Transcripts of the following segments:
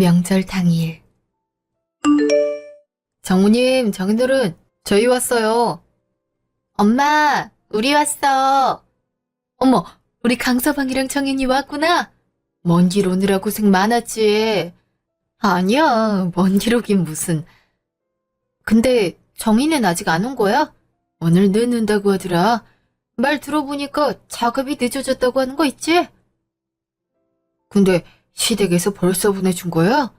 명절 당일. 장모님, 장인어른, 저희 왔어요. 엄마, 우리 왔어. 어머, 우리 강서방이랑 정인이 왔구나. 먼 길 오느라 고생 많았지. 아니야, 먼 길 오긴 무슨. 근데 정인은 아직 안 온 거야? 오늘 늦는다고 하더라. 말 들어보니까 작업이 늦어졌다고 하는 거 있지? 근데 시댁에서 벌써 보내준 거야?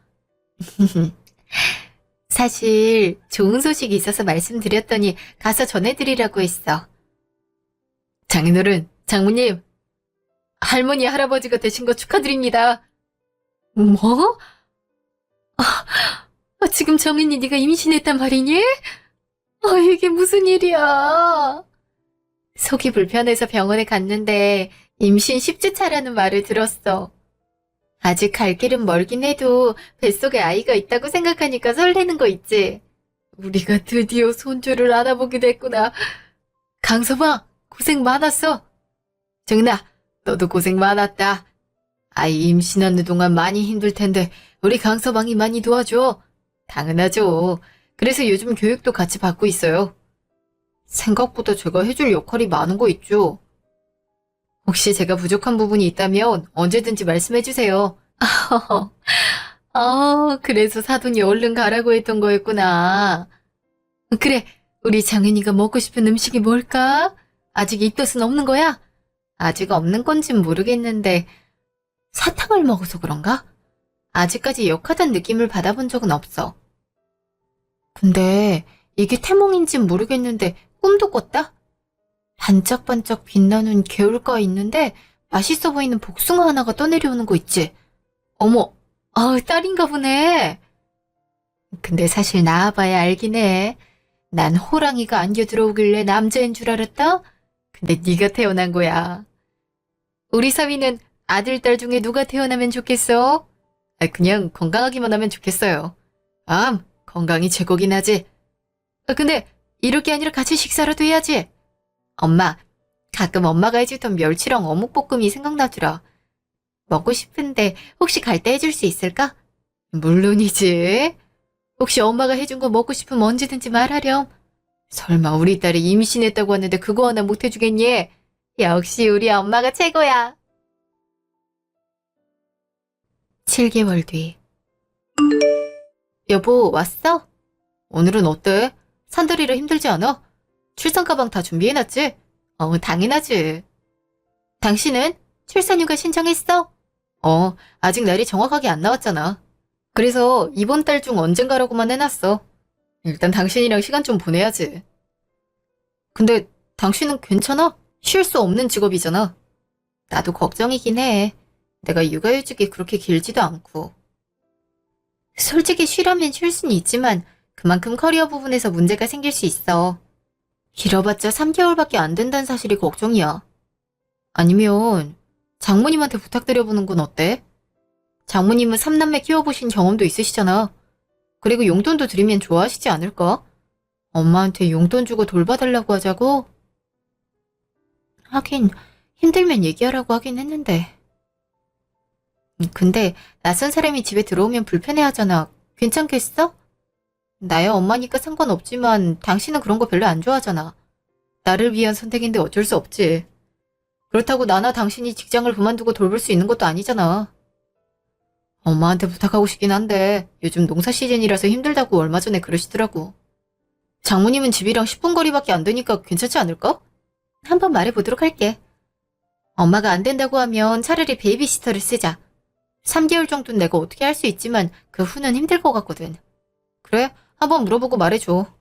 사실 좋은 소식이 있어서 말씀드렸더니 가서 전해드리라고 했어. 장인어른, 장모님, 할머니, 할아버지가 되신 거 축하드립니다. 뭐? 지금 정인이 네가 임신했단 말이니? 이게 무슨 일이야? 속이 불편해서 병원에 갔는데 임신 10주 차라는 말을 들었어. 아직 갈 길은 멀긴 해도 뱃속에 아이가 있다고 생각하니까 설레는 거 있지. 우리가 드디어 손주를 안아보게 됐구나. 강서방, 고생 많았어. 정인아, 너도 고생 많았다. 아이 임신하는 동안 많이 힘들 텐데 우리 강서방이 많이 도와줘. 당연하죠. 그래서 요즘 교육도 같이 받고 있어요. 생각보다 제가 해줄 역할이 많은 거 있죠. 혹시 제가 부족한 부분이 있다면 언제든지 말씀해주세요. 그래서 사돈이 얼른 가라고 했던 거였구나. 그래, 우리 장인이가 먹고 싶은 음식이 뭘까? 아직 입덧은 없는 거야? 아직 없는 건진 모르겠는데 사탕을 먹어서 그런가? 아직까지 역하단 느낌을 받아본 적은 없어. 근데 이게 태몽인진 모르겠는데 꿈도 꿨다? 반짝반짝 빛나는 개울가에 있는데 맛있어 보이는 복숭아 하나가 떠내려오는 거 있지? 어머, 딸인가 보네. 근데 사실 나와봐야 알긴 해. 난 호랑이가 안겨 들어오길래 남자인 줄 알았다? 근데 네가 태어난 거야. 우리 사위는 아들, 딸 중에 누가 태어나면 좋겠어? 그냥 건강하기만 하면 좋겠어요. 건강이 최고긴 하지. 근데 이럴 게 아니라 같이 식사라도 해야지. 엄마, 가끔 엄마가 해주던 멸치랑 어묵볶음이 생각나더라. 먹고 싶은데 혹시 갈 때 해줄 수 있을까? 물론이지. 혹시 엄마가 해준 거 먹고 싶으면 언제든지 말하렴. 설마 우리 딸이 임신했다고 하는데 그거 하나 못 해주겠니? 역시 우리 엄마가 최고야. 7개월 뒤. 여보, 왔어? 오늘은 어때? 산들이라 힘들지 않아? 출산 가방 다 준비해놨지? 당연하지. 당신은 출산휴가 신청했어? 아직 날이 정확하게 안 나왔잖아. 그래서 이번 달 중 언젠가라고만 해놨어. 일단 당신이랑 시간 좀 보내야지. 근데 당신은 괜찮아? 쉴 수 없는 직업이잖아. 나도 걱정이긴 해. 내가 육아휴직이 그렇게 길지도 않고. 솔직히 쉬려면 쉴 수는 있지만 그만큼 커리어 부분에서 문제가 생길 수 있어. 길어봤자 3개월밖에 안 된다는 사실이 걱정이야. 아니면 장모님한테 부탁드려보는 건 어때? 장모님은 3남매 키워보신 경험도 있으시잖아. 그리고 용돈도 드리면 좋아하시지 않을까? 엄마한테 용돈 주고 돌봐달라고 하자고? 하긴 힘들면 얘기하라고 하긴 했는데. 근데 낯선 사람이 집에 들어오면 불편해하잖아. 괜찮겠어? 나야 엄마니까 상관없지만 당신은 그런 거 별로 안 좋아하잖아. 나를 위한 선택인데 어쩔 수 없지. 그렇다고 나나 당신이 직장을 그만두고 돌볼 수 있는 것도 아니잖아. 엄마한테 부탁하고 싶긴 한데 요즘 농사 시즌이라서 힘들다고 얼마 전에 그러시더라고. 장모님은 집이랑 10분 거리밖에 안 되니까 괜찮지 않을까? 한번 말해보도록 할게. 엄마가 안 된다고 하면 차라리 베이비시터를 쓰자. 3개월 정도는 내가 어떻게 할 수 있지만 그 후는 힘들 것 같거든. 그래? 한번 물어보고 말해줘.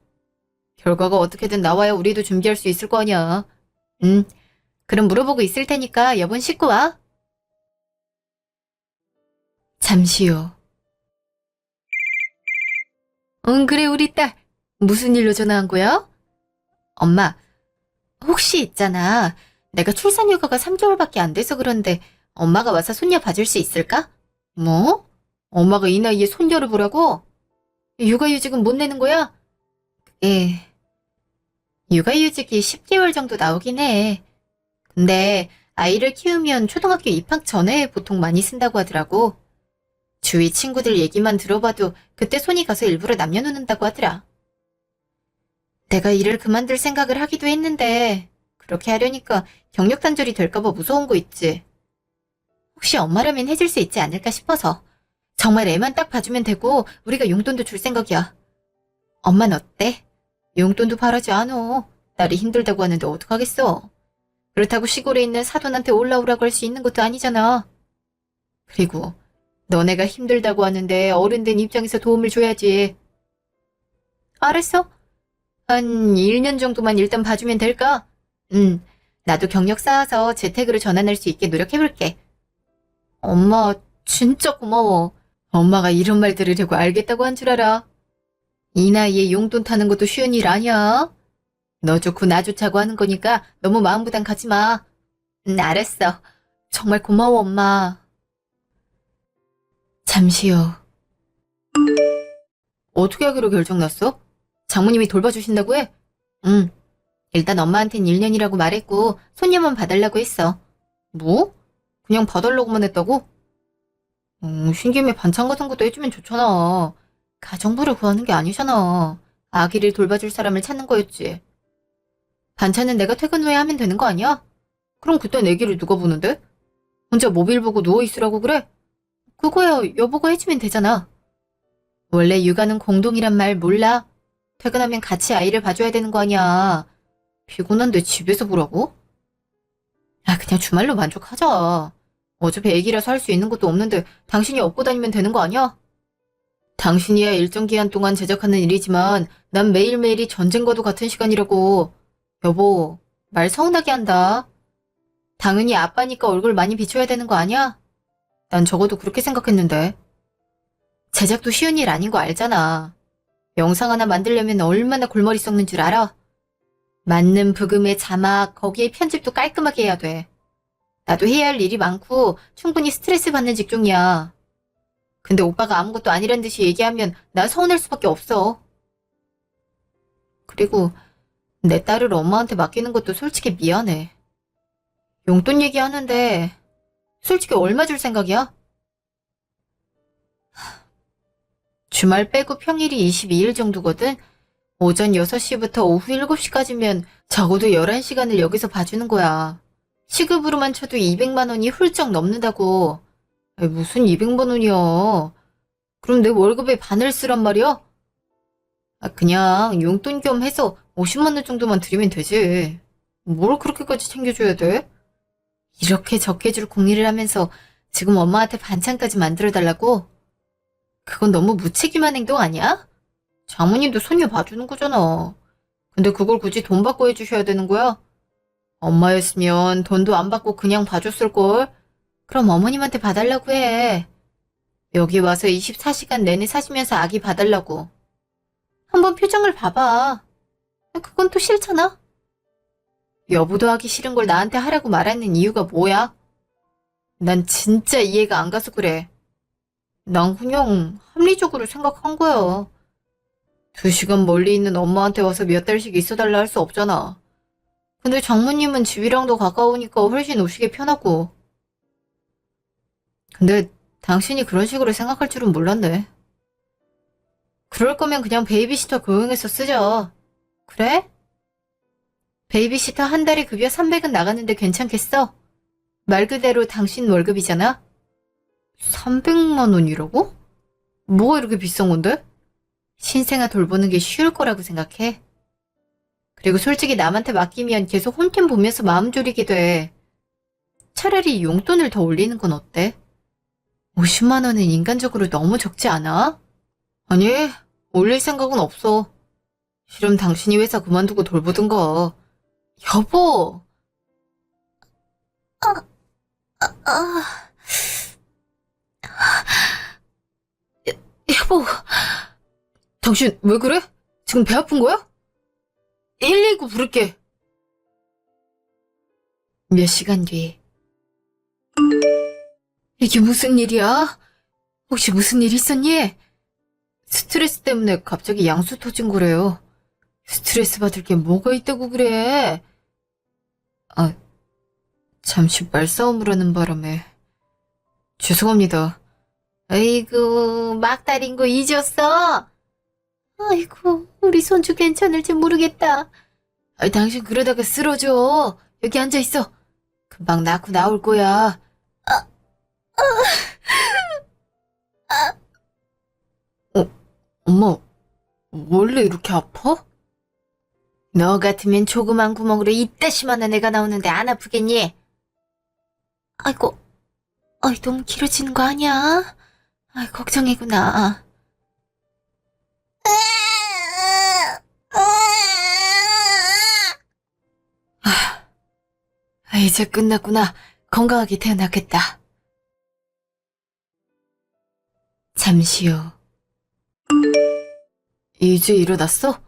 결과가 어떻게든 나와야 우리도 준비할 수 있을 거 아니야. 그럼 물어보고 있을 테니까 여본 씻고 와. 잠시 후. 그래 우리 딸. 무슨 일로 전화한 거야? 엄마, 혹시 있잖아. 내가 출산휴가가 3개월밖에 안 돼서 그런데 엄마가 와서 손녀 봐줄 수 있을까? 뭐? 엄마가 이 나이에 손녀를 보라고? 육아휴직은 못 내는 거야? 예. 육아휴직이 10개월 정도 나오긴 해. 근데 아이를 키우면 초등학교 입학 전에 보통 많이 쓴다고 하더라고. 주위 친구들 얘기만 들어봐도 그때 손이 가서 일부러 남겨놓는다고 하더라. 내가 일을 그만둘 생각을 하기도 했는데 그렇게 하려니까 경력 단절이 될까봐 무서운 거 있지. 혹시 엄마라면 해줄 수 있지 않을까 싶어서. 정말 애만 딱 봐주면 되고 우리가 용돈도 줄 생각이야. 엄마는 어때? 용돈도 바라지 않어. 딸이 힘들다고 하는데 어떡하겠어. 그렇다고 시골에 있는 사돈한테 올라오라고 할 수 있는 것도 아니잖아. 그리고 너네가 힘들다고 하는데 어른된 입장에서 도움을 줘야지. 알았어. 한 1년 정도만 일단 봐주면 될까? 나도 경력 쌓아서 재택으로 전환할 수 있게 노력해볼게. 엄마, 진짜 고마워. 엄마가 이런 말 들으려고 알겠다고 한 줄 알아. 이 나이에 용돈 타는 것도 쉬운 일 아니야. 너 좋고 나 좋자고 하는 거니까 너무 마음 부담 가지 마. 알았어. 정말 고마워, 엄마. 잠시 후. 어떻게 하기로 결정났어? 장모님이 돌봐주신다고 해? 응. 일단 엄마한텐 1년이라고 말했고 손님만 봐달라고 했어. 뭐? 그냥 봐달라고만 했다고? 신김에 반찬 같은 것도 해주면 좋잖아. 가정부를 구하는 게 아니잖아. 아기를 돌봐줄 사람을 찾는 거였지. 반찬은 내가 퇴근 후에 하면 되는 거 아니야? 그럼 그땐 애기를 누가 보는데? 혼자 모빌 보고 누워있으라고 그래? 그거야 여보가 해주면 되잖아. 원래 육아는 공동이란 말 몰라? 퇴근하면 같이 아이를 봐줘야 되는 거 아니야. 피곤한데 집에서 보라고? 아, 그냥 주말로 만족하자. 어차피 애기라서 할 수 있는 것도 없는데 당신이 업고 다니면 되는 거 아니야? 당신이야 일정 기간 동안 제작하는 일이지만 난 매일매일이 전쟁과도 같은 시간이라고. 여보, 말 서운하게 한다. 당연히 아빠니까 얼굴 많이 비춰야 되는 거 아니야? 난 적어도 그렇게 생각했는데. 제작도 쉬운 일 아닌 거 알잖아. 영상 하나 만들려면 얼마나 골머리 썩는 줄 알아? 맞는 부금의 자막, 거기에 편집도 깔끔하게 해야 돼. 나도 해야 할 일이 많고 충분히 스트레스 받는 직종이야. 근데 오빠가 아무것도 아니란 듯이 얘기하면 나 서운할 수밖에 없어. 그리고 내 딸을 엄마한테 맡기는 것도 솔직히 미안해. 용돈 얘기하는데 솔직히 얼마 줄 생각이야? 주말 빼고 평일이 22일 정도거든? 오전 6시부터 오후 7시까지면 적어도 11시간을 여기서 봐주는 거야. 시급으로만 쳐도 200만 원이 훌쩍 넘는다고. 아이, 무슨 200만 원이야. 그럼 내 월급의 반을 쓰란 말이야? 아, 그냥 용돈 겸 해서 50만 원 정도만 드리면 되지. 뭘 그렇게까지 챙겨줘야 돼? 이렇게 적게 줄 공일을 하면서 지금 엄마한테 반찬까지 만들어달라고? 그건 너무 무책임한 행동 아니야? 장모님도 손녀 봐주는 거잖아. 근데 그걸 굳이 돈 받고 해주셔야 되는 거야? 엄마였으면 돈도 안 받고 그냥 봐줬을걸? 그럼 어머님한테 봐달라고 해. 여기 와서 24시간 내내 사시면서 아기 봐달라고. 한번 표정을 봐봐. 그건 또 싫잖아? 여보도 하기 싫은 걸 나한테 하라고 말하는 이유가 뭐야? 난 진짜 이해가 안 가서 그래. 난 그냥 합리적으로 생각한 거야. 2시간 멀리 있는 엄마한테 와서 몇 달씩 있어달라 할 수 없잖아. 근데 장모님은 집이랑도 가까우니까 훨씬 오시기 편하고. 근데 당신이 그런 식으로 생각할 줄은 몰랐네. 그럴 거면 그냥 베이비시터 고용해서 쓰자. 그래? 베이비시터 한 달에 급여 300은 나가는데 괜찮겠어? 말 그대로 당신 월급이잖아? 300만 원이라고? 뭐가 이렇게 비싼 건데? 신생아 돌보는 게 쉬울 거라고 생각해. 그리고 솔직히 남한테 맡기면 계속 홈캠 보면서 마음 졸이게 돼. 차라리 용돈을 더 올리는 건 어때? 50만 원은 인간적으로 너무 적지 않아? 아니, 올릴 생각은 없어. 싫으면 당신이 회사 그만두고 돌보든가. 여보! 여보, 당신 왜 그래? 지금 배 아픈 거야? 119 부를게. 몇 시간 뒤. 이게 무슨 일이야? 혹시 무슨 일 있었니? 스트레스 때문에 갑자기 양수 터진 거래요. 스트레스 받을 게 뭐가 있다고 그래? 아, 잠시 말싸움을 하는 바람에. 죄송합니다. 아이고, 막달인 거 잊었어? 아이고, 우리 손주 괜찮을지 모르겠다. 당신 그러다가 쓰러져. 여기 앉아있어. 금방 낫고 나올 거야. 엄마, 원래 이렇게 아파? 너 같으면 조그만 구멍으로 이따시만한 애가 나오는데 안 아프겠니? 아이고, 너무 길어지는 거 아니야? 걱정이구나. 이제 끝났구나. 건강하게 태어났겠다. 잠시 후. 이제 일어났어?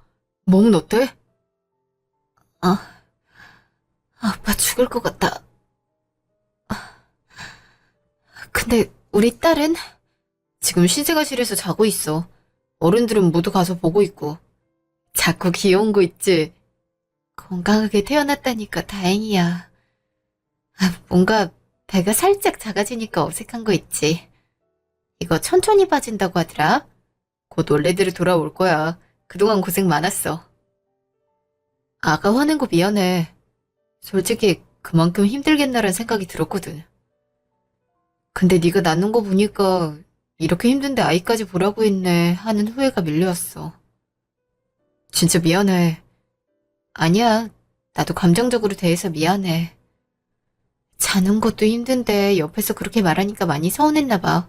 몸은 어때? 아빠 죽을 것 같다. 근데 우리 딸은 지금 신생아실에서 자고 있어. 어른들은 모두 가서 보고 있고. 자꾸 귀여운 거 있지? 건강하게 태어났다니까 다행이야. 뭔가 배가 살짝 작아지니까 어색한 거 있지. 이거 천천히 빠진다고 하더라. 곧 원래대로 돌아올 거야. 그동안 고생 많았어. 아가 화낸 거 미안해. 솔직히 그만큼 힘들겠나라는 생각이 들었거든. 근데 네가 낳는 거 보니까 이렇게 힘든데 아이까지 보라고 했네 하는 후회가 밀려왔어. 진짜 미안해. 아니야. 나도 감정적으로 대해서 미안해. 자는 것도 힘든데 옆에서 그렇게 말하니까 많이 서운했나 봐.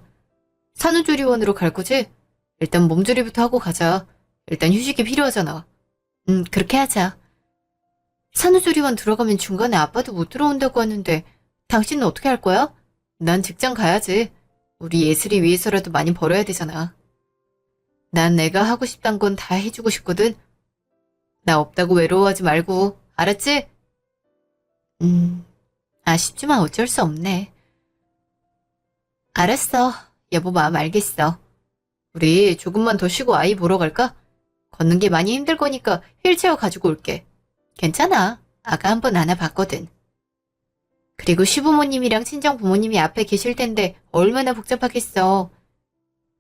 산후조리원으로 갈 거지? 일단 몸조리부터 하고 가자. 일단 휴식이 필요하잖아. 그렇게 하자. 산후조리원 들어가면 중간에 아빠도 못 들어온다고 하는데 당신은 어떻게 할 거야? 난 직장 가야지. 우리 예슬이 위해서라도 많이 벌어야 되잖아. 난 내가 하고 싶단 건 다 해주고 싶거든. 나 없다고 외로워하지 말고, 알았지? 아쉽지만 어쩔 수 없네. 알았어. 여보 마음 알겠어. 우리 조금만 더 쉬고 아이 보러 갈까? 걷는 게 많이 힘들 거니까 휠체어 가지고 올게. 괜찮아. 아가 한번 안아봤거든. 그리고 시부모님이랑 친정 부모님이 앞에 계실 텐데 얼마나 복잡하겠어.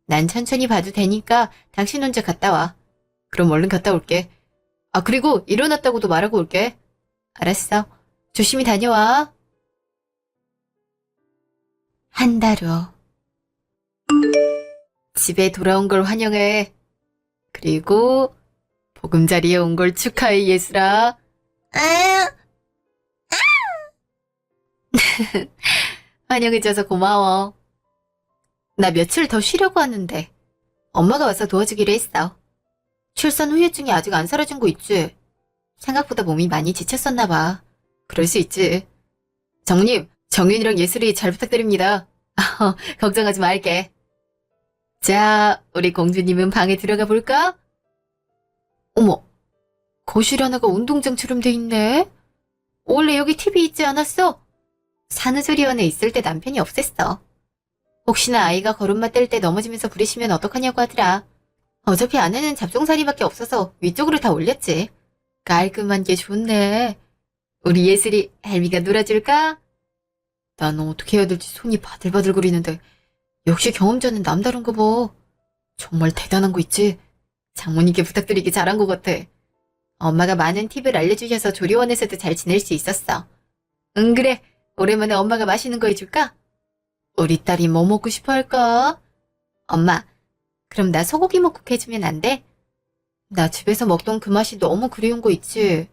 난 천천히 봐도 되니까 당신 혼자 갔다 와. 그럼 얼른 갔다 올게. 그리고 일어났다고도 말하고 올게. 알았어. 조심히 다녀와. 한 달 후. 집에 돌아온 걸 환영해. 그리고 보금자리에 온 걸 축하해, 예슬아. 환영해줘서 고마워. 나 며칠 더 쉬려고 하는데 엄마가 와서 도와주기로 했어. 출산 후유증이 아직 안 사라진 거 있지? 생각보다 몸이 많이 지쳤었나 봐. 그럴 수 있지. 정님, 정윤이랑 예슬이 잘 부탁드립니다. 걱정하지 말게. 자, 우리 공주님은 방에 들어가 볼까? 어머, 거실 하나가 운동장처럼 돼 있네. 원래 여기 TV 있지 않았어? 산후조리원에 있을 때 남편이 없앴어. 혹시나 아이가 걸음마 뗄 때 넘어지면서 부딪히면 어떡하냐고 하더라. 어차피 안에는 잡종사리밖에 없어서 위쪽으로 다 올렸지. 깔끔한 게 좋네. 우리 예슬이 헬미가 놀아줄까? 난 어떻게 해야 될지 손이 바들바들거리는데 역시 경험자는 남다른가 봐. 정말 대단한 거 있지? 장모님께 부탁드리기 잘한 것 같아. 엄마가 많은 팁을 알려주셔서 조리원에서도 잘 지낼 수 있었어. 응 그래. 오랜만에 엄마가 맛있는 거 해줄까? 우리 딸이 뭐 먹고 싶어 할까? 엄마, 그럼 나 소고기 먹국 해주면 안 돼? 나 집에서 먹던 그 맛이 너무 그리운 거 있지.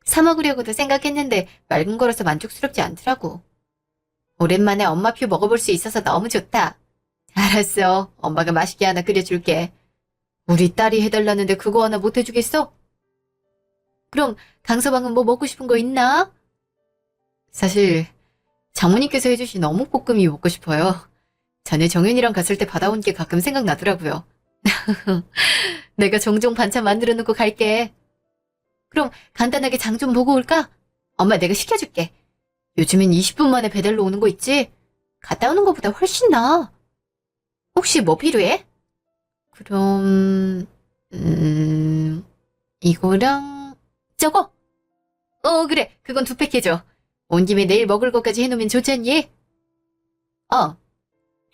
사 먹으려고도 생각했는데 맑은 거라서 만족스럽지 않더라고. 오랜만에 엄마표 먹어볼 수 있어서 너무 좋다. 알았어. 엄마가 맛있게 하나 끓여줄게. 우리 딸이 해달라는데 그거 하나 못 해주겠어? 그럼 강서방은 뭐 먹고 싶은 거 있나? 사실 장모님께서 해주신 어묵볶음이 먹고 싶어요. 전에 정윤이랑 갔을 때 받아온 게 가끔 생각나더라고요. 내가 종종 반찬 만들어 놓고 갈게. 그럼 간단하게 장 좀 보고 올까? 엄마 내가 시켜줄게. 요즘엔 20분 만에 배달로 오는 거 있지? 갔다 오는 거보다 훨씬 나아. 혹시 뭐 필요해? 그럼 이거랑 저거? 그래. 그건 2팩 해줘. 온 김에 내일 먹을 것까지 해놓으면 좋지 않니?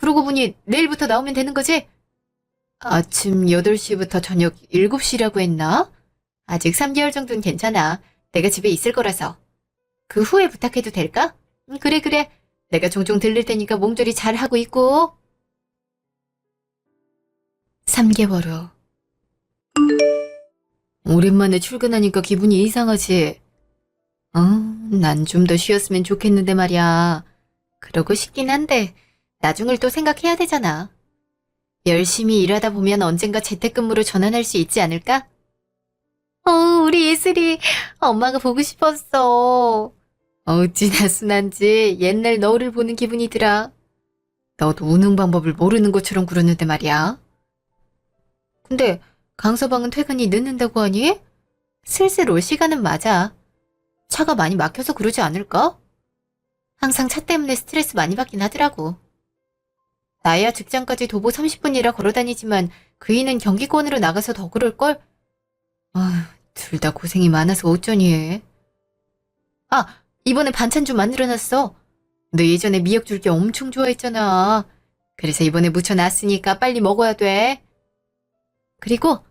그러고 보니 내일부터 나오면 되는 거지? 아침 8시부터 저녁 7시라고 했나? 아직 3개월 정도는 괜찮아. 내가 집에 있을 거라서. 그 후에 부탁해도 될까? 그래, 그래. 내가 종종 들릴 테니까 몸조리 잘 하고 있고. 3개월 후. 오랜만에 출근하니까 기분이 이상하지? 난 좀 더 쉬었으면 좋겠는데 말이야. 그러고 싶긴 한데 나중을 또 생각해야 되잖아. 열심히 일하다 보면 언젠가 재택근무로 전환할 수 있지 않을까? 우리 예슬이 엄마가 보고 싶었어. 어찌나 순한지 옛날 너를 보는 기분이 들어. 너도 우는 방법을 모르는 것처럼 그러는데 말이야. 근데 강서방은 퇴근이 늦는다고 하니? 슬슬 올 시간은 맞아. 차가 많이 막혀서 그러지 않을까? 항상 차 때문에 스트레스 많이 받긴 하더라고. 나야 직장까지 도보 30분이라 걸어다니지만 그이는 경기권으로 나가서 더 그럴걸? 아휴, 둘 다 고생이 많아서 어쩌니 해. 아, 이번에 반찬 좀 만들어놨어. 너 예전에 미역 줄기 엄청 좋아했잖아. 그래서 이번에 무쳐놨으니까 빨리 먹어야 돼. 그리고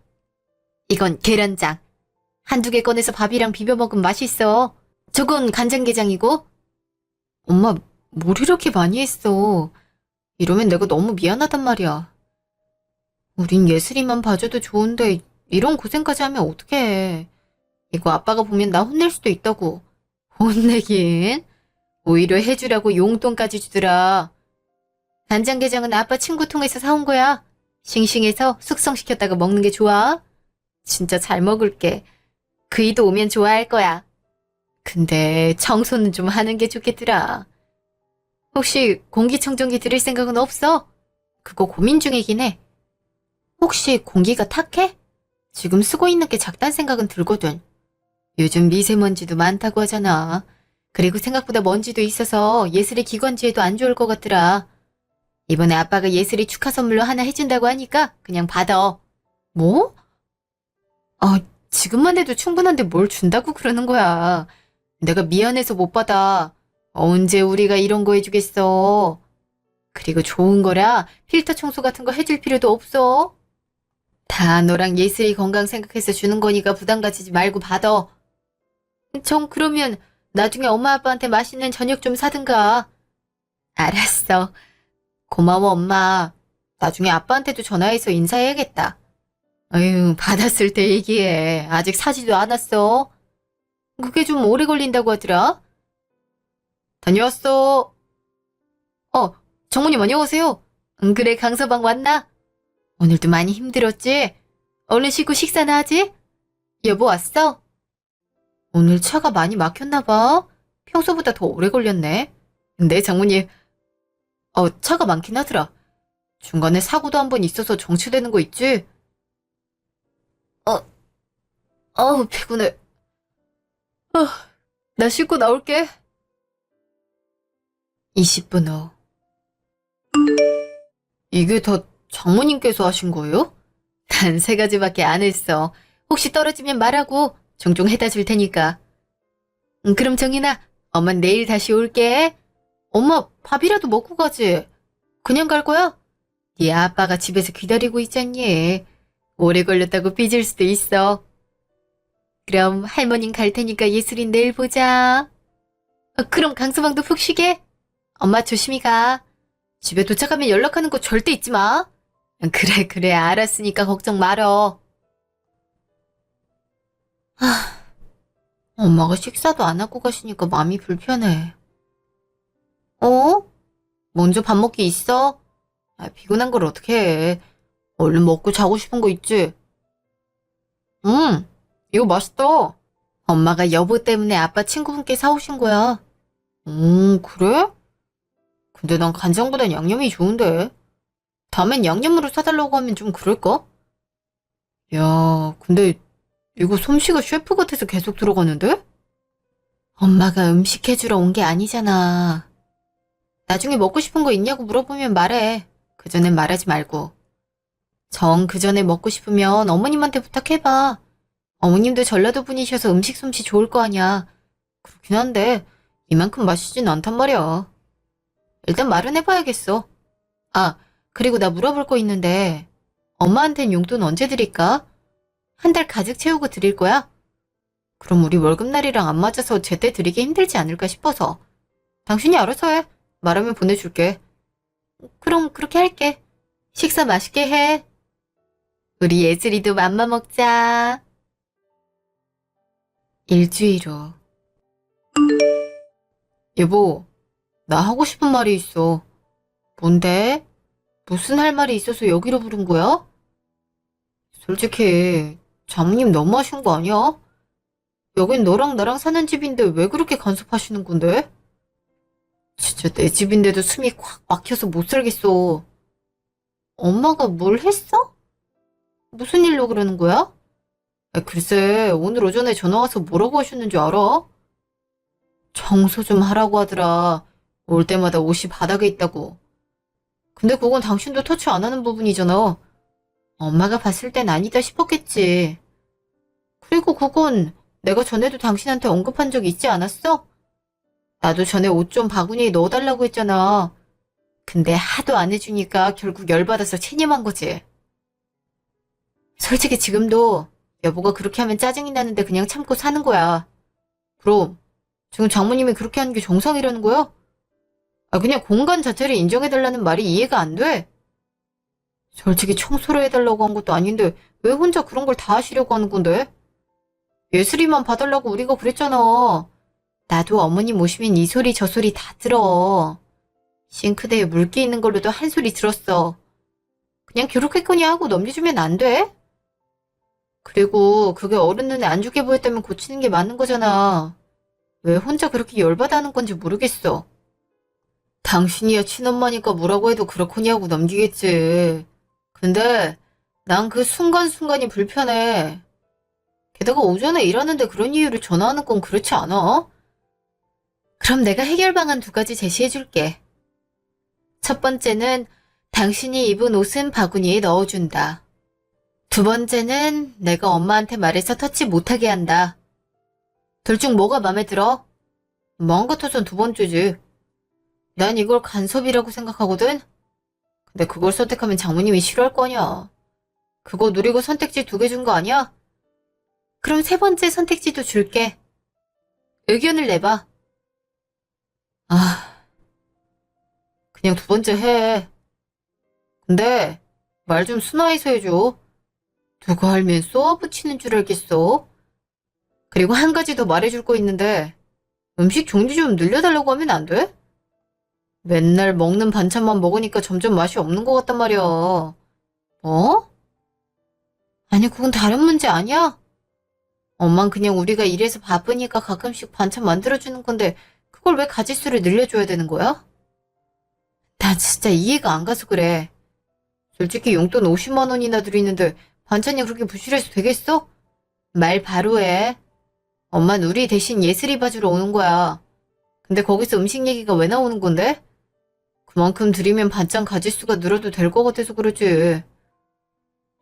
이건 계란장. 한두 개 꺼내서 밥이랑 비벼 먹으면 맛있어. 저건 간장게장이고. 엄마, 뭘 이렇게 많이 했어. 이러면 내가 너무 미안하단 말이야. 우린 예슬이만 봐줘도 좋은데 이런 고생까지 하면 어떡해. 이거 아빠가 보면 나 혼낼 수도 있다고. 혼내긴. 오히려 해주라고 용돈까지 주더라. 간장게장은 아빠 친구 통해서 사온 거야. 싱싱해서 숙성시켰다가 먹는 게 좋아. 진짜 잘 먹을게. 그이도 오면 좋아할 거야. 근데 청소는 좀 하는 게 좋겠더라. 혹시 공기청정기 들일 생각은 없어? 그거 고민 중이긴 해. 혹시 공기가 탁해? 지금 쓰고 있는 게 작단 생각은 들거든. 요즘 미세먼지도 많다고 하잖아. 그리고 생각보다 먼지도 있어서 예슬이 기관지에도 안 좋을 것 같더라. 이번에 아빠가 예슬이 축하 선물로 하나 해준다고 하니까 그냥 받아. 뭐? 지금만 해도 충분한데 뭘 준다고 그러는 거야. 내가 미안해서 못 받아. 언제 우리가 이런 거 해주겠어. 그리고 좋은 거라 필터 청소 같은 거 해줄 필요도 없어. 다 너랑 예슬이 건강 생각해서 주는 거니까 부담 가지지 말고 받아. 정 그러면 나중에 엄마 아빠한테 맛있는 저녁 좀 사든가. 알았어. 고마워 엄마. 나중에 아빠한테도 전화해서 인사해야겠다. 아유, 받았을 때 얘기해. 아직 사지도 않았어. 그게 좀 오래 걸린다고 하더라. 다녀왔어. 정모님 안녕하세요. 그래, 강서방 왔나? 오늘도 많이 힘들었지? 얼른 씻고 식사나 하지? 여보 왔어? 오늘 차가 많이 막혔나 봐. 평소보다 더 오래 걸렸네. 네, 장모님. 차가 많긴 하더라. 중간에 사고도 한 번 있어서 정체되는 거 있지? 피곤해. 나 씻고 나올게. 20분 후. 이게 다 장모님께서 하신 거예요? 단 3가지밖에 안 했어. 혹시 떨어지면 말하고 종종 해다 줄 테니까. 그럼 정인아, 엄마 내일 다시 올게. 엄마 밥이라도 먹고 가지. 그냥 갈 거야? 네 아빠가 집에서 기다리고 있잖니. 오래 걸렸다고 삐질 수도 있어. 그럼 할머님 갈 테니까 예슬이 내일 보자. 그럼 강서방도 푹 쉬게. 엄마 조심히 가. 집에 도착하면 연락하는 거 절대 잊지 마. 그래, 그래. 알았으니까 걱정 말어. 엄마가 식사도 안 하고 가시니까 마음이 불편해. 먼저 밥 먹기 있어? 피곤한 걸 어떻게 해. 얼른 먹고 자고 싶은 거 있지? 이거 맛있다. 엄마가 여보 때문에 아빠 친구분께 사오신 거야. 그래? 근데 난 간장보단 양념이 좋은데. 다음엔 양념으로 사달라고 하면 좀 그럴까? 야, 근데 이거 솜씨가 셰프 같아서 계속 들어가는데? 엄마가 음식 해주러 온 게 아니잖아. 나중에 먹고 싶은 거 있냐고 물어보면 말해. 그전엔 말하지 말고. 정 그전에 먹고 싶으면 어머님한테 부탁해봐. 어머님도 전라도 분이셔서 음식 솜씨 좋을 거 아냐. 그렇긴 한데 이만큼 맛있진 않단 말이야. 일단 말은 해봐야겠어. 아, 그리고 나 물어볼 거 있는데, 엄마한텐 용돈 언제 드릴까? 한 달 가득 채우고 드릴 거야? 그럼 우리 월급날이랑 안 맞아서 제때 드리기 힘들지 않을까 싶어서. 당신이 알아서 해. 말하면 보내줄게. 그럼 그렇게 할게. 식사 맛있게 해. 우리 예슬이도 맘마 먹자. 일주일 후. 여보, 나 하고 싶은 말이 있어. 뭔데? 무슨 할 말이 있어서 여기로 부른 거야? 솔직히 장모님 너무 하신 거 아니야? 여긴 너랑 나랑 사는 집인데 왜 그렇게 간섭하시는 건데? 진짜 내 집인데도 숨이 콱 막혀서 못 살겠어. 엄마가 뭘 했어? 무슨 일로 그러는 거야? 글쎄, 오늘 오전에 전화 와서 뭐라고 하셨는 줄 알아? 청소 좀 하라고 하더라. 올 때마다 옷이 바닥에 있다고. 근데 그건 당신도 터치 안 하는 부분이잖아. 엄마가 봤을 땐 아니다 싶었겠지. 그리고 그건 내가 전에도 당신한테 언급한 적 있지 않았어? 나도 전에 옷 좀 바구니에 넣어달라고 했잖아. 근데 하도 안 해주니까 결국 열받아서 체념한 거지. 솔직히 지금도 여보가 그렇게 하면 짜증이 나는데 그냥 참고 사는 거야. 그럼 지금 장모님이 그렇게 하는 게 정상이라는 거야? 그냥 공간 자체를 인정해달라는 말이 이해가 안 돼. 솔직히 청소를 해달라고 한 것도 아닌데 왜 혼자 그런 걸 다 하시려고 하는 건데? 예슬이만 봐달라고 우리가 그랬잖아. 나도 어머님 오시면 이 소리 저 소리 다 들어. 싱크대에 물기 있는 걸로도 한 소리 들었어. 그냥 그렇겠거니 하고 넘겨주면 안 돼? 그리고 그게 어른 눈에 안 좋게 보였다면 고치는 게 맞는 거잖아. 왜 혼자 그렇게 열받아 하는 건지 모르겠어. 당신이야 친엄마니까 뭐라고 해도 그렇거니 하고 넘기겠지. 근데 난 그 순간순간이 불편해. 게다가 오전에 일하는데 그런 이유로 전화하는 건 그렇지 않아? 그럼 내가 해결 방안 두 가지 제시해줄게. 첫 번째는 당신이 입은 옷은 바구니에 넣어준다. 두 번째는 내가 엄마한테 말해서 터치 못하게 한다. 둘 중 뭐가 마음에 들어? 마음 같아선 두 번째지. 난 이걸 간섭이라고 생각하거든? 근데 그걸 선택하면 장모님이 싫어할 거냐. 그거 누리고 선택지 두 개 준 거 아니야? 그럼 세 번째 선택지도 줄게. 의견을 내봐. 아, 그냥 두 번째 해. 근데 말 좀 순화해서 해줘. 누가 알면 쏘아붙이는 줄 알겠어. 그리고 한 가지 더 말해줄 거 있는데 음식 종류 좀 늘려달라고 하면 안 돼? 맨날 먹는 반찬만 먹으니까 점점 맛이 없는 것 같단 말이야. 어? 아니 그건 다른 문제 아니야? 엄만 그냥 우리가 일해서 바쁘니까 가끔씩 반찬 만들어주는 건데 그걸 왜 가짓수를 늘려줘야 되는 거야? 나 진짜 이해가 안 가서 그래. 솔직히 용돈 50만 원이나 드리는데 반찬이 그렇게 부실해서 되겠어? 말 바로 해. 엄만 우리 대신 예슬이 봐주러 오는 거야. 근데 거기서 음식 얘기가 왜 나오는 건데? 그만큼 드리면 반찬 가짓수가 늘어도 될 것 같아서 그러지.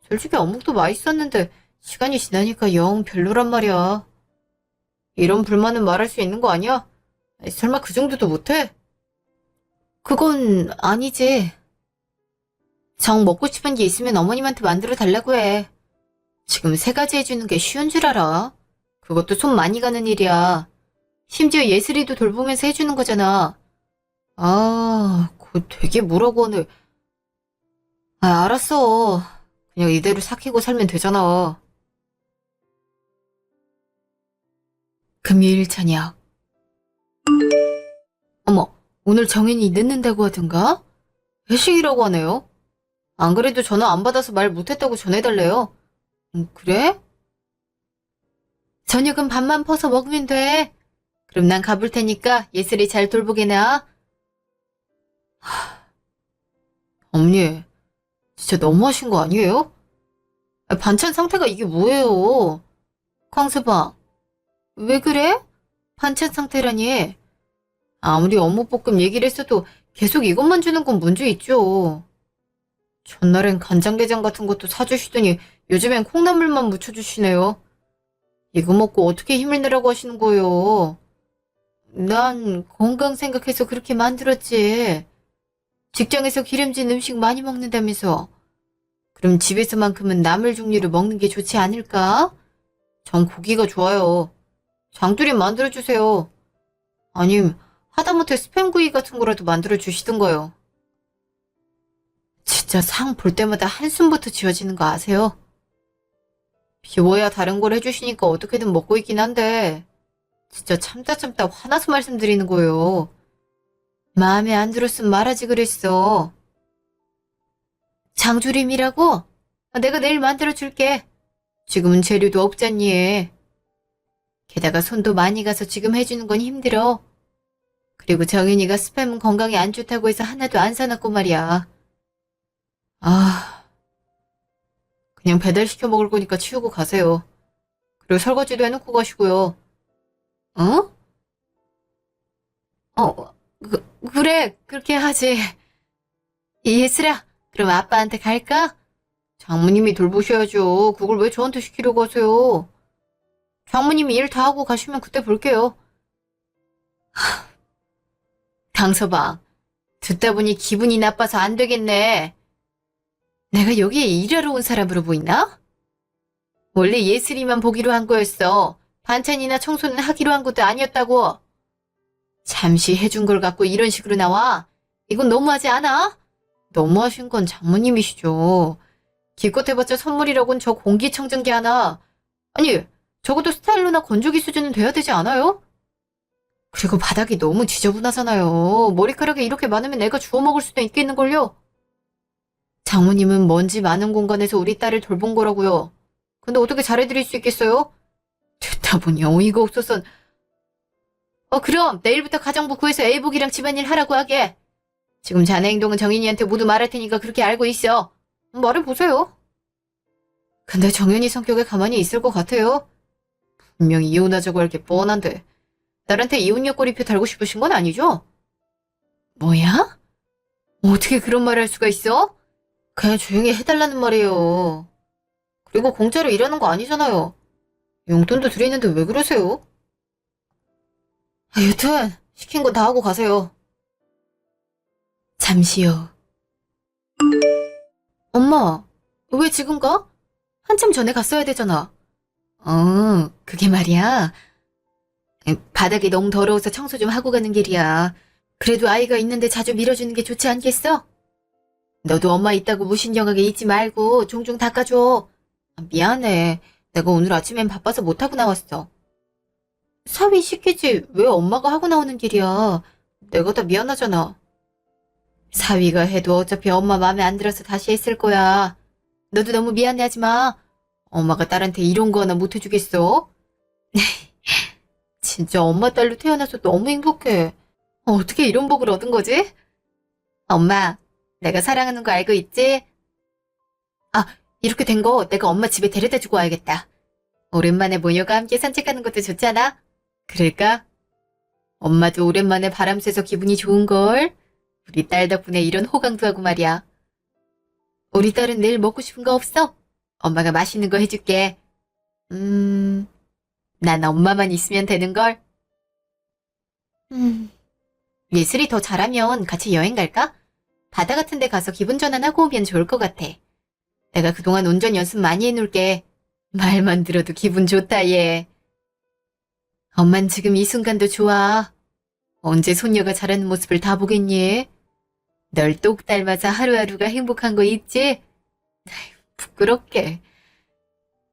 솔직히 어묵도 맛있었는데 시간이 지나니까 영 별로란 말이야. 이런 불만은 말할 수 있는 거 아니야? 설마 그 정도도 못해? 그건 아니지. 정 먹고 싶은 게 있으면 어머님한테 만들어 달라고 해. 지금 세 가지 해주는 게 쉬운 줄 알아. 그것도 손 많이 가는 일이야. 심지어 예슬이도 돌보면서 해주는 거잖아. 아, 그거 되게 뭐라고 하네. 알았어. 그냥 이대로 삭히고 살면 되잖아. 금요일 저녁. 어머, 오늘 정연이 늦는다고 하던가? 회식이라고 하네요. 안 그래도 전화 안 받아서 말 못했다고 전해달래요. 그래? 저녁은 밥만 퍼서 먹으면 돼. 그럼 난 가볼 테니까 예슬이 잘 돌보게나. 어머니, 진짜 너무하신 거 아니에요? 반찬 상태가 이게 뭐예요? 광수방, 왜 그래? 반찬 상태라니. 아무리 어묵볶음 얘기를 했어도 계속 이것만 주는 건 문제 있죠. 전날엔 간장게장 같은 것도 사주시더니 요즘엔 콩나물만 묻혀주시네요. 이거 먹고 어떻게 힘을 내라고 하시는 거예요? 난 건강 생각해서 그렇게 만들었지. 직장에서 기름진 음식 많이 먹는다면서. 그럼 집에서만큼은 나물 종류를 먹는 게 좋지 않을까? 전 고기가 좋아요. 장조림 만들어주세요. 아님, 하다못해 스팸구이 같은 거라도 만들어주시던가요. 진짜 상 볼 때마다 한숨부터 지어지는 거 아세요? 비워야 다른 걸 해주시니까 어떻게든 먹고 있긴 한데, 진짜 참다 화나서 말씀드리는 거예요. 마음에 안 들었으면 말하지 그랬어. 장조림이라고? 내가 내일 만들어줄게. 지금은 재료도 없잖니. 게다가 손도 많이 가서 지금 해주는 건 힘들어. 그리고 정윤이가 스팸은 건강에 안 좋다고 해서 하나도 안 사놨고 말이야. 아, 그냥 배달시켜 먹을 거니까 치우고 가세요. 그리고 설거지도 해놓고 가시고요. 어? 그래, 그렇게 하지. 예슬아, 그럼 아빠한테 갈까? 장모님이 돌보셔야죠. 그걸 왜 저한테 시키려고 하세요? 장모님이 일 다 하고 가시면 그때 볼게요. 강서방, 듣다 보니 기분이 나빠서 안 되겠네. 내가 여기에 일하러 온 사람으로 보이나? 원래 예슬이만 보기로 한 거였어. 반찬이나 청소는 하기로 한 것도 아니었다고. 잠시 해준 걸 갖고 이런 식으로 나와? 이건 너무하지 않아? 너무하신 건 장모님이시죠. 기껏 해봤자 선물이라곤 저 공기청정기 하나. 아니, 적어도 스타일러나 건조기 수준은 돼야 되지 않아요? 그리고 바닥이 너무 지저분하잖아요. 머리카락이 이렇게 많으면 내가 주워 먹을 수도 있겠는걸요? 장모님은 먼지 많은 공간에서 우리 딸을 돌본 거라고요. 근데 어떻게 잘해드릴 수 있겠어요? 듣다 보니 어이가 없어서. 그럼 내일부터 가정부 구해서 애복이랑 집안일 하라고 하게. 지금 자네 행동은 정인이한테 모두 말할 테니까 그렇게 알고 있어. 말해보세요. 근데 정연이 성격에 가만히 있을 것 같아요. 분명히 이혼하자고 할 게 뻔한데. 딸한테 이혼 여권이표 달고 싶으신 건 아니죠? 뭐야? 어떻게 그런 말을 할 수가 있어? 그냥 조용히 해달라는 말이에요. 그리고 공짜로 일하는 거 아니잖아요. 용돈도 드리는데 왜 그러세요? 여튼 시킨 건 다 하고 가세요. 잠시요. 엄마, 왜 지금 가? 한참 전에 갔어야 되잖아. 그게 말이야. 바닥이 너무 더러워서 청소 좀 하고 가는 길이야. 그래도 아이가 있는데 자주 밀어주는 게 좋지 않겠어? 너도 엄마 있다고 무신경하게 있지 말고 종종 닦아줘. 미안해. 내가 오늘 아침엔 바빠서 못하고 나왔어. 사위 시키지 왜 엄마가 하고 나오는 길이야. 내가 다 미안하잖아. 사위가 해도 어차피 엄마 마음에 안 들어서 다시 했을 거야. 너도 너무 미안해하지 마. 엄마가 딸한테 이런 거 하나 못 해주겠어? 진짜 엄마 딸로 태어나서 너무 행복해. 어떻게 이런 복을 얻은 거지? 엄마, 내가 사랑하는 거 알고 있지? 아, 이렇게 된 거 내가 엄마 집에 데려다 주고 와야겠다. 오랜만에 모녀가 함께 산책하는 것도 좋잖아? 그럴까? 엄마도 오랜만에 바람 쐬서 기분이 좋은걸? 우리 딸 덕분에 이런 호강도 하고 말이야. 우리 딸은 내일 먹고 싶은 거 없어? 엄마가 맛있는 거 해줄게. 난 엄마만 있으면 되는걸? 예슬이 더 잘하면 같이 여행 갈까? 바다 같은 데 가서 기분 전환하고 오면 좋을 것 같아. 내가 그동안 운전 연습 많이 해놓을게. 말만 들어도 기분 좋다, 얘. 엄만 지금 이 순간도 좋아. 언제 손녀가 자라는 모습을 다 보겠니? 널 똑 닮아서 하루하루가 행복한 거 있지? 부끄럽게.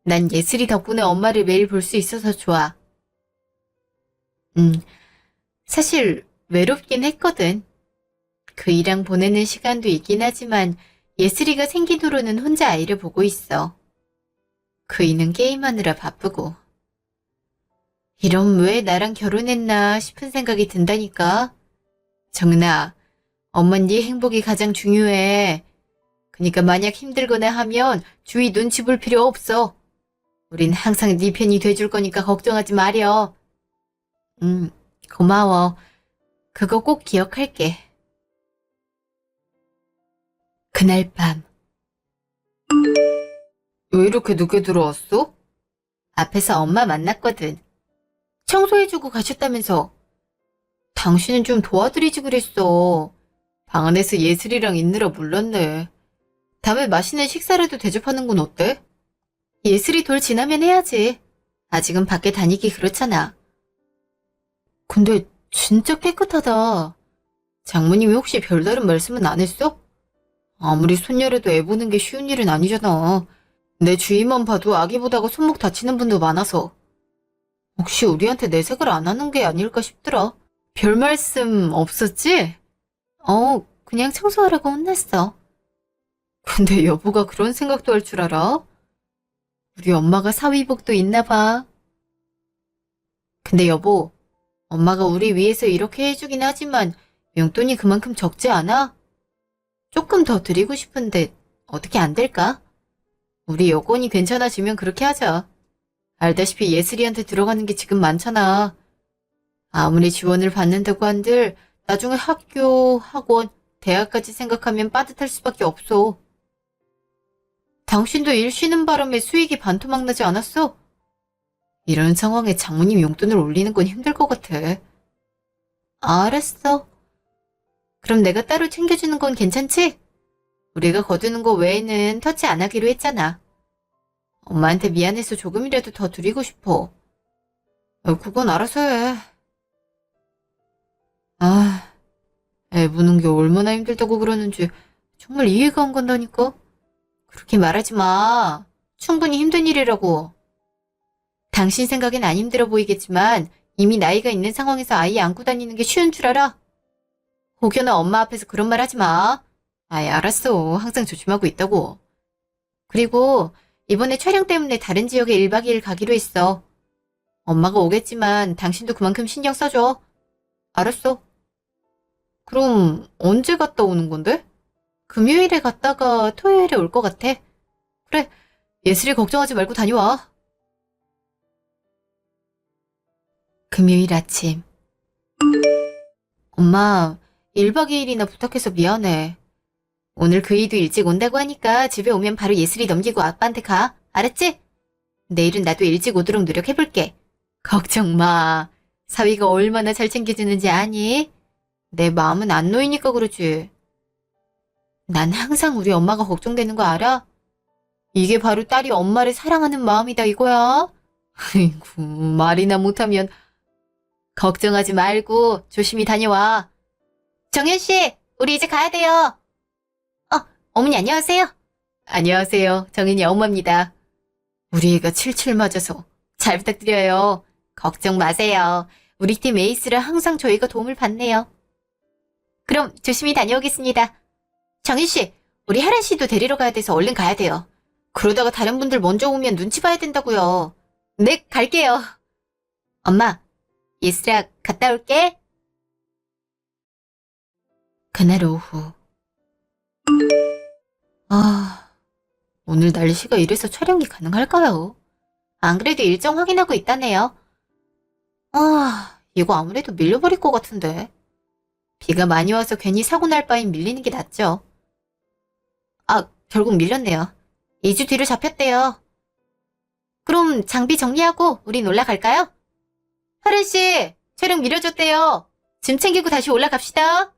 난 예슬이 덕분에 엄마를 매일 볼 수 있어서 좋아. 사실 외롭긴 했거든. 그이랑 보내는 시간도 있긴 하지만 예슬이가 생긴 후로는 혼자 아이를 보고 있어. 그이는 게임하느라 바쁘고. 이럼 왜 나랑 결혼했나 싶은 생각이 든다니까. 정은아, 엄만 네 행복이 가장 중요해. 그니까 만약 힘들거나 하면 주위 눈치 볼 필요 없어. 우린 항상 네 편이 돼줄 거니까 걱정하지 마렴. 고마워. 그거 꼭 기억할게. 그날 밤. 왜 이렇게 늦게 들어왔어? 앞에서 엄마 만났거든. 청소해주고 가셨다면서. 당신은 좀 도와드리지 그랬어. 방 안에서 예슬이랑 있느라 몰랐네. 다음에 맛있는 식사라도 대접하는 건 어때? 예슬이 돌 지나면 해야지. 아직은 밖에 다니기 그렇잖아. 근데 진짜 깨끗하다. 장모님이 혹시 별다른 말씀은 안 했어? 아무리 손녀라도 애 보는 게 쉬운 일은 아니잖아. 내 주위만 봐도 아기 보다가 손목 다치는 분도 많아서. 혹시 우리한테 내색을 안 하는 게 아닐까 싶더라. 별 말씀 없었지? 그냥 청소하라고 혼났어. 근데 여보가 그런 생각도 할 줄 알아? 우리 엄마가 사위복도 있나 봐. 근데 여보, 엄마가 우리 위해서 이렇게 해주긴 하지만 용돈이 그만큼 적지 않아? 조금 더 드리고 싶은데 어떻게 안 될까? 우리 여건이 괜찮아지면 그렇게 하자. 알다시피 예슬이한테 들어가는 게 지금 많잖아. 아무리 지원을 받는다고 한들 나중에 학교, 학원, 대학까지 생각하면 빠듯할 수밖에 없어. 당신도 일 쉬는 바람에 수익이 반토막 나지 않았어? 이런 상황에 장모님 용돈을 올리는 건 힘들 것 같아. 알았어. 그럼 내가 따로 챙겨주는 건 괜찮지? 우리가 거두는 거 외에는 터치 안 하기로 했잖아. 엄마한테 미안해서 조금이라도 더 드리고 싶어. 그건 알아서 해. 애 보는 게 얼마나 힘들다고 그러는지 정말 이해가 안 간다니까? 그렇게 말하지 마. 충분히 힘든 일이라고. 당신 생각엔 안 힘들어 보이겠지만 이미 나이가 있는 상황에서 아이 안고 다니는 게 쉬운 줄 알아? 혹여나 엄마 앞에서 그런 말 하지 마. 알았어. 항상 조심하고 있다고. 그리고 이번에 촬영 때문에 다른 지역에 1박 2일 가기로 했어. 엄마가 오겠지만 당신도 그만큼 신경 써줘. 알았어. 그럼 언제 갔다 오는 건데? 금요일에 갔다가 토요일에 올 것 같아. 그래, 예슬이 걱정하지 말고 다녀와. 금요일 아침. 엄마, 1박 2일이나 부탁해서 미안해. 오늘 그이도 일찍 온다고 하니까 집에 오면 바로 예슬이 넘기고 아빠한테 가. 알았지? 내일은 나도 일찍 오도록 노력해볼게. 걱정 마. 사위가 얼마나 잘 챙겨주는지 아니? 내 마음은 안 놓이니까 그러지. 난 항상 우리 엄마가 걱정되는 거 알아? 이게 바로 딸이 엄마를 사랑하는 마음이다 이거야. 아이고, 말이나 못하면. 걱정하지 말고 조심히 다녀와. 정현 씨, 우리 이제 가야 돼요. 어머니 안녕하세요. 안녕하세요. 정현이 엄마입니다. 우리 애가 칠칠 맞아서 잘 부탁드려요. 걱정 마세요. 우리 팀 에이스라 항상 저희가 도움을 받네요. 그럼 조심히 다녀오겠습니다. 정희 씨, 우리 혜란 씨도 데리러 가야 돼서 얼른 가야 돼요. 그러다가 다른 분들 먼저 오면 눈치 봐야 된다고요. 네, 갈게요. 엄마, 예슬아, 갔다 올게. 그날 오후. 오늘 날씨가 이래서 촬영이 가능할까요? 안 그래도 일정 확인하고 있다네요. 이거 아무래도 밀려버릴 것 같은데. 비가 많이 와서 괜히 사고 날 바엔 밀리는 게 낫죠. 결국 밀렸네요. 2주 뒤로 잡혔대요. 그럼 장비 정리하고 우린 올라갈까요? 하른 씨, 촬영 미뤄졌대요. 짐 챙기고 다시 올라갑시다.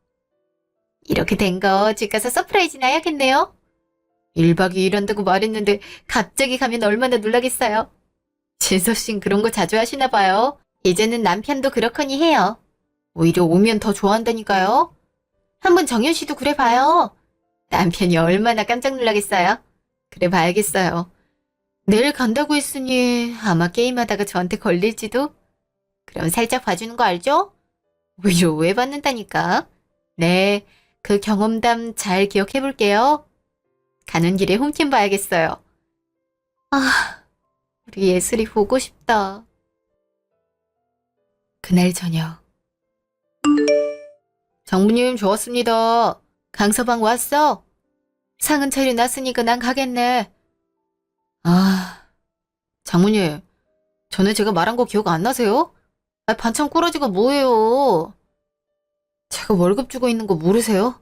이렇게 된 거 집 가서 서프라이즈나 해야겠네요. 1박 2일 한다고 말했는데 갑자기 가면 얼마나 놀라겠어요. 진서 씨는 그런 거 자주 하시나 봐요. 이제는 남편도 그렇거니 해요. 오히려 오면 더 좋아한다니까요. 한번 정현 씨도 그래 봐요. 남편이 얼마나 깜짝 놀라겠어요. 그래 봐야겠어요. 내일 간다고 했으니 아마 게임하다가 저한테 걸릴지도. 그럼 살짝 봐주는 거 알죠? 오히려 오해받는다니까. 네, 그 경험담 잘 기억해볼게요. 가는 길에 홈캠 봐야겠어요. 우리 예슬이 보고 싶다. 그날 저녁. 장모님 좋았습니다. 강서방 왔어? 상은 차려놨으니까 난 가겠네. 장모님, 전에 제가 말한 거 기억 안 나세요? 반찬 꼬라지가 뭐예요? 제가 월급 주고 있는 거 모르세요?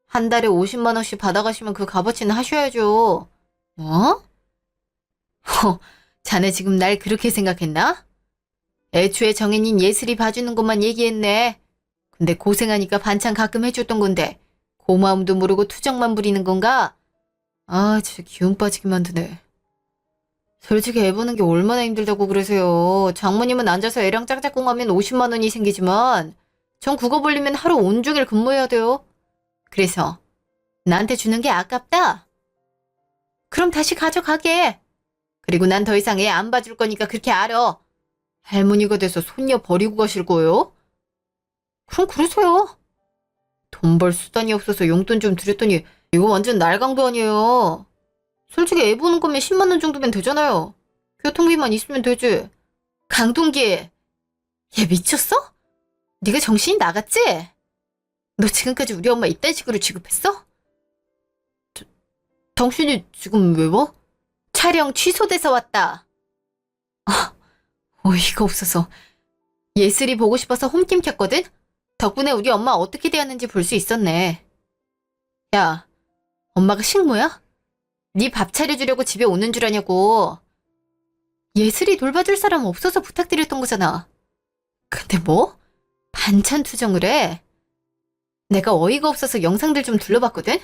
한 달에 50만 원씩 받아가시면 그 값어치는 하셔야죠. 뭐? 자네 지금 날 그렇게 생각했나? 애초에 정현인 예슬이 봐주는 것만 얘기했네. 근데 고생하니까 반찬 가끔 해줬던 건데 고마움도 모르고 투정만 부리는 건가? 아, 진짜 기운 빠지게 만드네. 솔직히 애 보는 게 얼마나 힘들다고 그러세요. 장모님은 앉아서 애랑 짝짝꿍하면 50만 원이 생기지만 전 그거 벌리면 하루 온종일 근무해야 돼요. 그래서 나한테 주는 게 아깝다? 그럼 다시 가져가게. 그리고 난 더 이상 애 안 봐줄 거니까 그렇게 알아. 할머니가 돼서 손녀 버리고 가실 거예요? 그럼 그러세요. 돈 벌 수단이 없어서 용돈 좀 드렸더니 이거 완전 날강도 아니에요. 솔직히 애 보는 거면 10만 원 정도면 되잖아요. 교통비만 있으면 되지. 강동기, 얘 미쳤어? 네가 정신이 나갔지? 너 지금까지 우리 엄마 이딴 식으로 취급했어? 당신이 지금 왜 와? 촬영 취소돼서 왔다. 아, 어이가 없어서. 예슬이 보고 싶어서 홈팀 켰거든? 덕분에 우리 엄마 어떻게 되었는지 볼 수 있었네. 야, 엄마가 식모야? 네 밥 차려주려고 집에 오는 줄 아냐고. 예슬이 돌봐줄 사람 없어서 부탁드렸던 거잖아. 근데 뭐? 반찬 투정을 해? 내가 어이가 없어서 영상들 좀 둘러봤거든?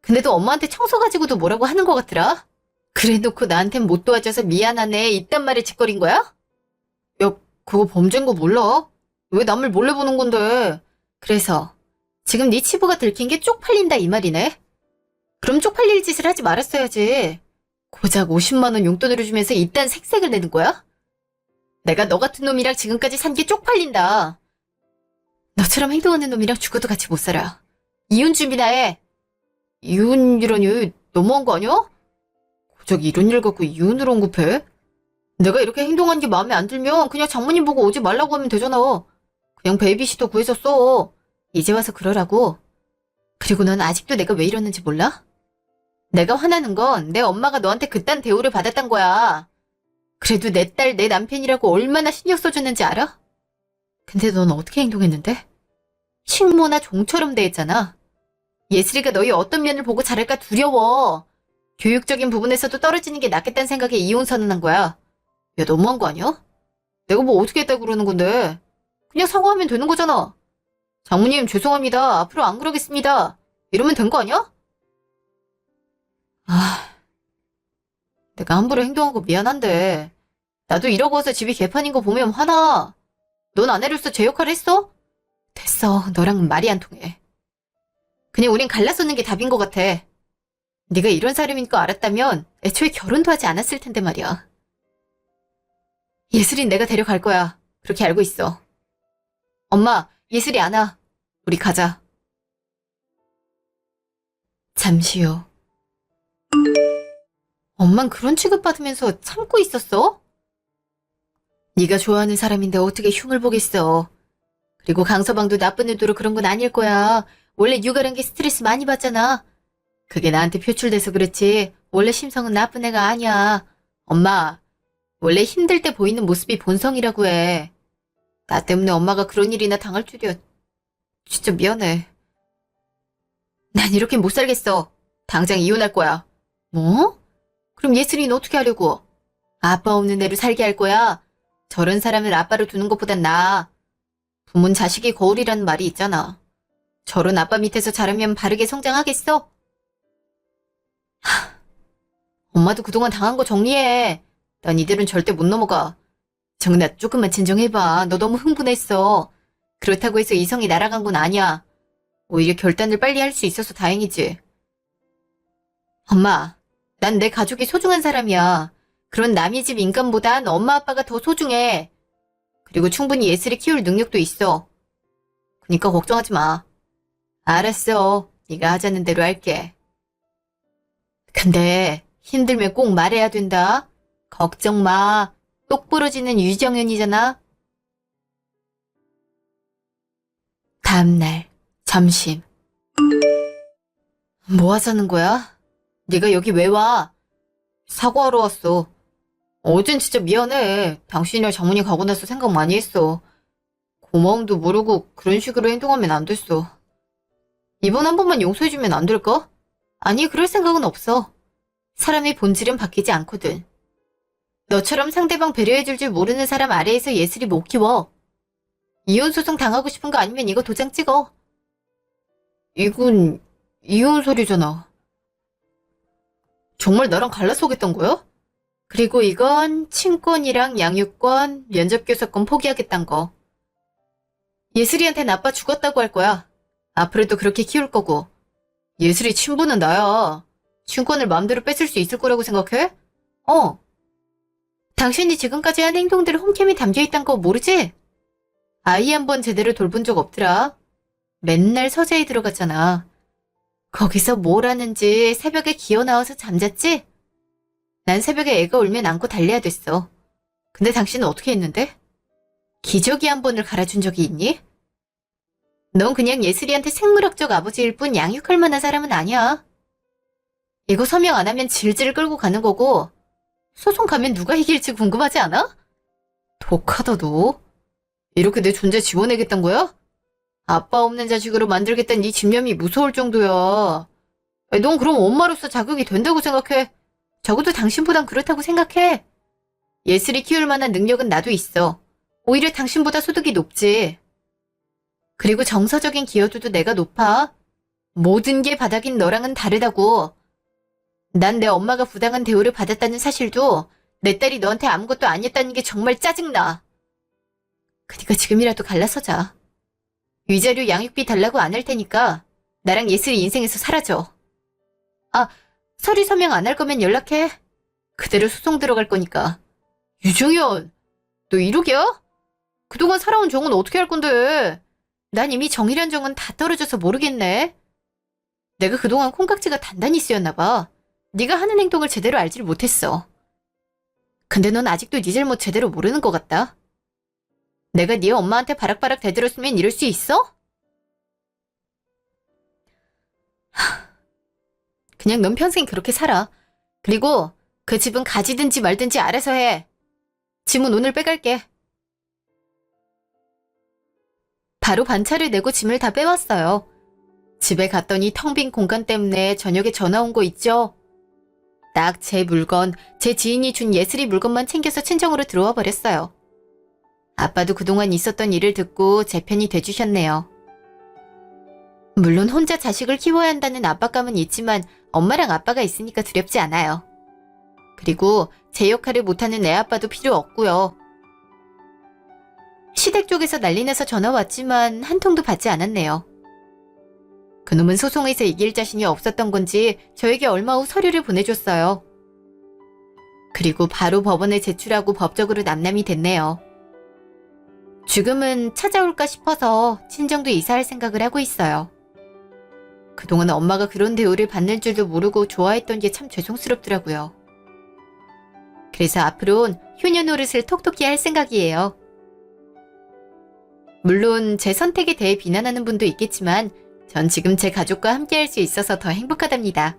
근데도 엄마한테 청소 가지고도 뭐라고 하는 것 같더라? 그래놓고 나한텐 못 도와줘서 미안하네 이딴 말에 짓거린 거야? 야, 그거 범죄인 거 몰라? 왜 남을 몰래 보는 건데? 그래서 지금 네 치부가 들킨 게 쪽팔린다 이 말이네? 그럼 쪽팔릴 짓을 하지 말았어야지. 고작 50만 원 용돈으로 주면서 이딴 색색을 내는 거야? 내가 너 같은 놈이랑 지금까지 산 게 쪽팔린다. 너처럼 행동하는 놈이랑 죽어도 같이 못 살아. 이혼 준비나 해. 이혼이라니 너무한 거 아니야? 고작 이런 일 갖고 이혼을 언급해? 내가 이렇게 행동한 게 마음에 안 들면 그냥 장모님 보고 오지 말라고 하면 되잖아. 그냥 베이비시터 구해서 써. 이제 와서 그러라고. 그리고 넌 아직도 내가 왜 이러는지 몰라? 내가 화나는 건 내 엄마가 너한테 그딴 대우를 받았단 거야. 그래도 내 딸, 내 남편이라고 얼마나 신경 써줬는지 알아? 근데 넌 어떻게 행동했는데? 식모나 종처럼 대했잖아. 예슬이가 너희 어떤 면을 보고 자랄까 두려워. 교육적인 부분에서도 떨어지는 게 낫겠다는 생각에 이혼 선언한 거야. 야, 너무한 거 아니야? 내가 뭐 어떻게 했다고 그러는 건데. 그냥 사과하면 되는 거잖아. 장모님 죄송합니다. 앞으로 안 그러겠습니다. 이러면 된 거 아니야? 아, 내가 함부로 행동한 거 미안한데 나도 이러고 와서 집이 개판인 거 보면 화나. 넌 아내로서 제 역할을 했어? 됐어. 너랑은 말이 안 통해. 그냥 우린 갈라서는 게 답인 것 같아. 네가 이런 사람인 거 알았다면 애초에 결혼도 하지 않았을 텐데 말이야. 예슬이 내가 데려갈 거야. 그렇게 알고 있어. 엄마, 예슬이 안 와. 우리 가자. 잠시 후. 엄만 그런 취급받으면서 참고 있었어? 네가 좋아하는 사람인데 어떻게 흉을 보겠어. 그리고 강서방도 나쁜 의도로 그런 건 아닐 거야. 원래 육아란 게 스트레스 많이 받잖아. 그게 나한테 표출돼서 그렇지. 원래 심성은 나쁜 애가 아니야. 엄마, 원래 힘들 때 보이는 모습이 본성이라고 해. 나 때문에 엄마가 그런 일이나 당할 줄이야. 진짜 미안해. 난 이렇게 못 살겠어. 당장 이혼할 거야. 뭐? 그럼 예슬이는 어떻게 하려고? 아빠 없는 애로 살게 할 거야. 저런 사람을 아빠로 두는 것보단 나아. 부모는 자식이 거울이라는 말이 있잖아. 저런 아빠 밑에서 자라면 바르게 성장하겠어? 엄마도 그동안 당한 거 정리해. 난 이대로는 절대 못 넘어가. 정은아, 조금만 진정해봐. 너 너무 흥분했어. 그렇다고 해서 이성이 날아간 건 아니야. 오히려 결단을 빨리 할 수 있어서 다행이지. 엄마, 난 내 가족이 소중한 사람이야. 그런 남의 집 인간보단 엄마 아빠가 더 소중해. 그리고 충분히 예슬이 키울 능력도 있어. 그니까 걱정하지 마. 알았어. 네가 하자는 대로 할게. 근데 힘들면 꼭 말해야 된다. 걱정 마. 똑부러지는 유정연이잖아. 다음날 점심. 뭐 하자는 거야? 네가 여기 왜 와? 사과하러 왔어. 어젠 진짜 미안해. 당신이랑 장모님 가고 나서 생각 많이 했어. 고마움도 모르고 그런 식으로 행동하면 안 됐어. 이번 한 번만 용서해주면 안 될까? 아니, 그럴 생각은 없어. 사람의 본질은 바뀌지 않거든. 너처럼 상대방 배려해줄 줄 모르는 사람 아래에서 예슬이 못 키워. 이혼소송 당하고 싶은 거 아니면 이거 도장 찍어. 이건 이혼 소리잖아. 정말 나랑 갈라서겠던 거야? 그리고 이건 친권이랑 양육권, 면접교사권 포기하겠단 거. 예슬이한텐 아빠 죽었다고 할 거야. 앞으로도 그렇게 키울 거고. 예슬이 친부는 나야. 친권을 마음대로 뺏을 수 있을 거라고 생각해? 어. 당신이 지금까지 한 행동들 홈캠이 담겨있단 거 모르지? 아이 한 번 제대로 돌본 적 없더라. 맨날 서재에 들어갔잖아. 거기서 뭘 하는지 새벽에 기어 나와서 잠잤지? 난 새벽에 애가 울면 안고 달래야 됐어. 근데 당신은 어떻게 했는데? 기저귀 한 번을 갈아준 적이 있니? 넌 그냥 예슬이한테 생물학적 아버지일 뿐 양육할 만한 사람은 아니야. 이거 서명 안 하면 질질 끌고 가는 거고 소송 가면 누가 이길지 궁금하지 않아? 독하다 너. 이렇게 내 존재 지워내겠단 거야? 아빠 없는 자식으로 만들겠다는 네 집념이 무서울 정도야. 넌 그럼 엄마로서 자격이 된다고 생각해? 적어도 당신보단 그렇다고 생각해. 예슬이 키울 만한 능력은 나도 있어. 오히려 당신보다 소득이 높지. 그리고 정서적인 기여도도 내가 높아. 모든 게 바닥인 너랑은 다르다고. 난 내 엄마가 부당한 대우를 받았다는 사실도 내 딸이 너한테 아무것도 아니었다는 게 정말 짜증나. 그니까 지금이라도 갈라서자. 위자료 양육비 달라고 안 할 테니까 나랑 예슬이 인생에서 사라져. 아, 서류 서명 안 할 거면 연락해. 그대로 소송 들어갈 거니까. 유정현, 너 이러기야? 그동안 살아온 정은 어떻게 할 건데? 난 이미 정이란 정은 다 떨어져서 모르겠네. 내가 그동안 콩깍지가 단단히 쓰였나 봐. 네가 하는 행동을 제대로 알지를 못했어. 근데 넌 아직도 네 잘못 제대로 모르는 것 같다. 내가 네 엄마한테 바락바락 대들었으면 이럴 수 있어? 그냥 넌 평생 그렇게 살아. 그리고 그 집은 가지든지 말든지 알아서 해. 짐은 오늘 빼갈게. 바로 반차를 내고 짐을 다 빼왔어요. 집에 갔더니 텅 빈 공간 때문에 저녁에 전화 온 거 있죠? 딱 제 물건, 제 지인이 준 예슬이 물건만 챙겨서 친정으로 들어와 버렸어요. 아빠도 그동안 있었던 일을 듣고 제 편이 돼주셨네요. 물론 혼자 자식을 키워야 한다는 압박감은 있지만 엄마랑 아빠가 있으니까 두렵지 않아요. 그리고 제 역할을 못하는 애 아빠도 필요 없고요. 시댁 쪽에서 난리 나서 전화 왔지만 한 통도 받지 않았네요. 그놈은 소송에서 이길 자신이 없었던 건지 저에게 얼마 후 서류를 보내줬어요. 그리고 바로 법원에 제출하고 법적으로 남남이 됐네요. 지금은 찾아올까 싶어서 친정도 이사할 생각을 하고 있어요. 그동안 엄마가 그런 대우를 받는 줄도 모르고 좋아했던 게 참 죄송스럽더라고요. 그래서 앞으론 효녀 노릇을 톡톡히 할 생각이에요. 물론 제 선택에 대해 비난하는 분도 있겠지만 전 지금 제 가족과 함께 할 수 있어서 더 행복하답니다.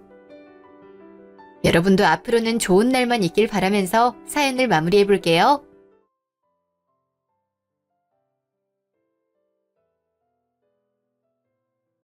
여러분도 앞으로는 좋은 날만 있길 바라면서 사연을 마무리해볼게요.